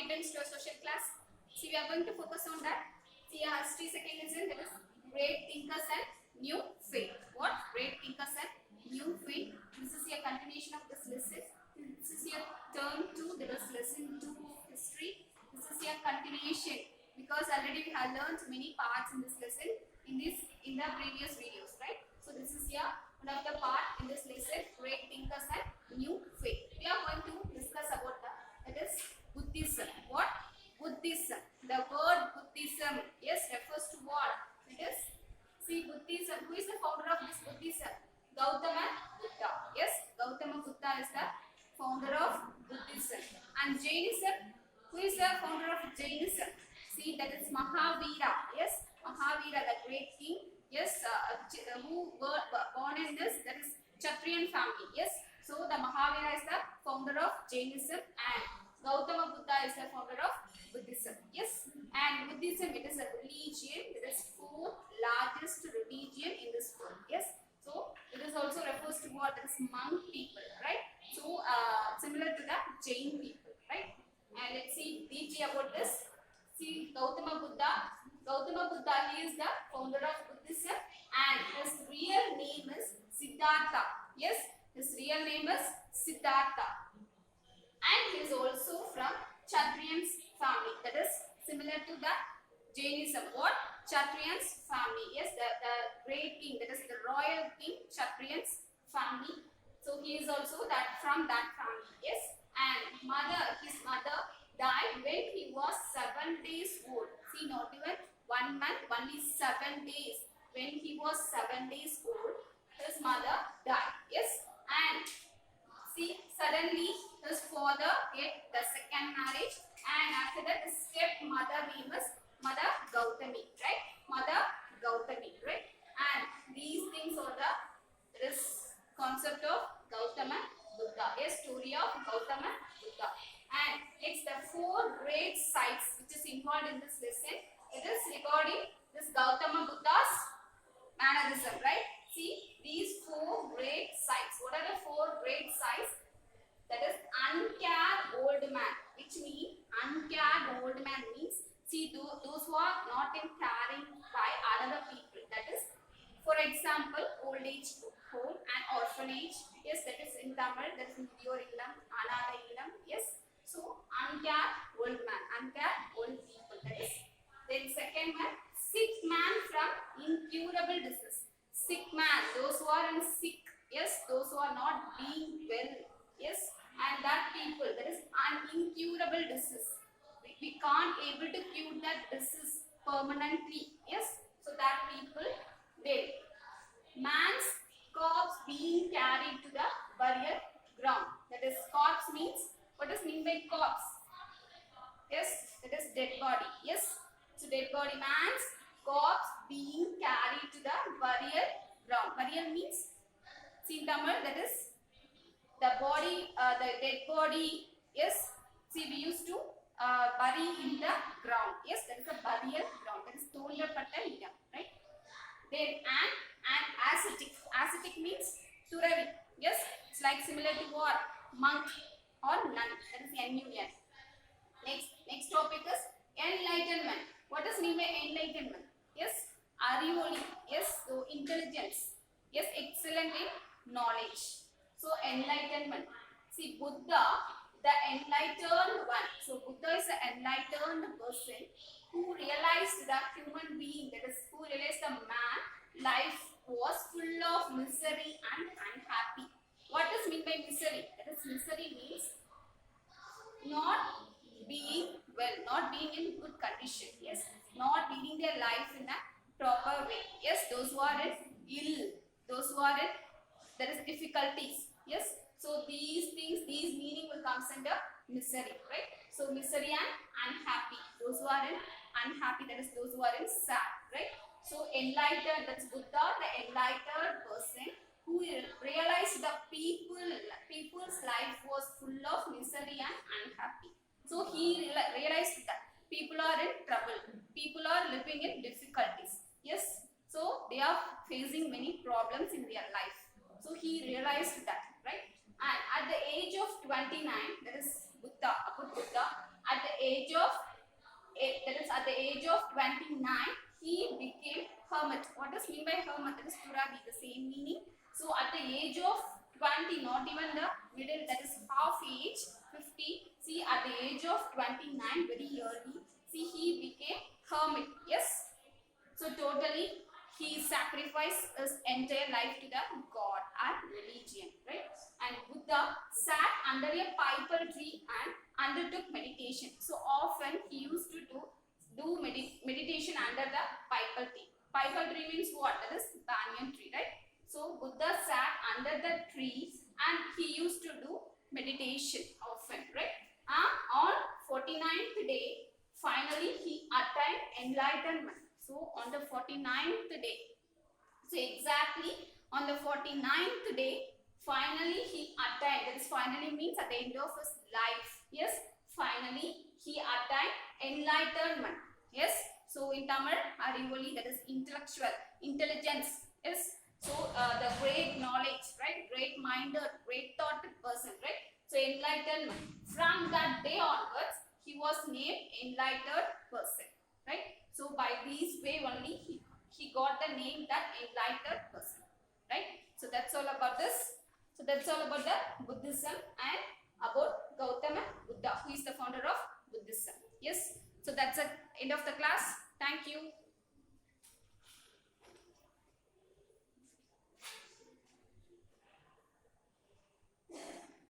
it brings to a social class. See, we are going to focus on that. See, our history second lesson, that is great thinkers and new faith. What? Great thinkers and new faith. This is a continuation of this lesson. This is your term 2, that is lesson 2 of history. This is a continuation because already we have learned many parts in this lesson in the previous videos, right? So this is your one of the part in this lesson, great thinkers and new faith. We are going to discuss about that is Buddhism. What? Buddhism. The word Buddhism, yes, refers to what? It is, see, Buddhism. Who is the founder of this Buddhism? Gautama Buddha. Yes, Gautama Buddha is the founder of Buddhism. And Jainism. Who is the founder of Jainism? See, that is Mahavira. Yes, Mahavira, the great king. Yes, who were born in this, that is Kshatriyan family. Yes, so the Mahavira is the founder of Jainism and Gautama Buddha is the founder of Buddhism. Yes, and Buddhism, it is a religion. It is fourth largest religion in this world. Yes, so it is also refers to what is monk people, right? So similar to the Jain people, right? And let's see deeply about this. See, Gautama Buddha. Gautama Buddha, he is the founder of Buddhism and his real name is Siddhartha. Yes, his real name is Siddhartha. And he is also from Kshatriyan's family. That is similar to the Jainism. What? Kshatriyan's family. Yes, the great king, that is the royal king, Kshatriyan's family. So he is also that from that family. Yes, and his mother died when he was 7 days old. See, not even 1 month, only 7 days. When he was 7 days old, his mother died. Yes, and see, suddenly his father get the second marriage, and after that his stepmother name is Mother Gautami, right? Mother Gautami, right? And these things are this concept of Gautama Buddha, a story of Gautama Buddha. And it's the 4 great sites which is involved in this lesson. It is regarding this Gautama Buddha's mannerism, right? See, these 4 great sites. What are the 4 great sites? That is uncared old man, which means uncared old man means, see, those who are not in caring by other people. That is, for example, old age home and orphanage. Yes, that is in Tamil. That is Mudiyor Illam, Anada Illam. Yes, so uncared old man, uncared old people. That is. Then second one, sick man from incurable disease. Sick man, those who are sick. Yes, those who are not being well. Yes, and that people, that is an incurable disease. We can't able to cure that disease permanently. Yes, so that people, then man's corpse being carried to the burial ground. That is, corpse means, what does mean by corpse? Yes, that is dead body. Yes, so dead body, man's corpse being carried to the burial ground. Burial means, see in Tamil, that is the body, the dead body. Yes, see, we used to bury in the ground. Yes, that is a burial ground. That is Thondapatta Idam, right? Then and ascetic. Ascetic means Turavi. Yes, it's like similar to what? Monk or nun. That is NUN. Next topic is enlightenment. What does mean by enlightenment? Yes, Arivoli. Yes, so intelligence. Yes, excellent in knowledge. So enlightenment. See, Buddha, the enlightened one. So Buddha is an enlightened person who realized that human being, that is, who realized the man life was full of misery and unhappy. What does mean by misery? That is, misery means not being well, not being in good condition. Yes, not leading their life in a proper way. Yes, those who are ill, those who are in, there is difficulties. Yes, so these things, these meaning will comes under misery, right? So misery and unhappy, those who are in unhappy, that is those who are in sad, right? So enlightened, that's Buddha, the enlightened person who realized the people's life was full of misery and unhappy. So he realized that people are in trouble, people are living in difficulties. Yes, so they are facing many problems in their life. So he realized that, right? And at the age of 29, that is Buddha, Buddha, at the age of that is at the age of 29, he became hermit. What does mean by hermit? That is Turabi, the same meaning. So at the age of 20, not even the middle, that is half age, 50. See, at the age of 29, very early, see, he became hermit. Yes. So totally, he sacrificed his entire life to the God and religion, right? And Buddha sat under a pipal tree and undertook meditation. So often he used to do meditation under the pipal tree. Pipal tree means what? That is banyan tree, right? So Buddha sat under the tree and he used to do meditation often, right? On 49th day, finally he attained enlightenment. So on the 49th day, so exactly on the 49th day, finally he attained. That is finally means at the end of his life. Yes, finally he attained enlightenment. Yes. So in Tamil, Arivoli, that is intellectual, intelligence. Yes. So the great knowledge, right? Great minded, great thought person, right? So enlightenment. From that day onwards, he was named enlightened person, right? So by this way only he got the name that enlightened person, right? So that's all about this. So that's all about the Buddhism and about Gautama Buddha, who is the founder of Buddhism. Yes. So that's the end of the class. Thank you.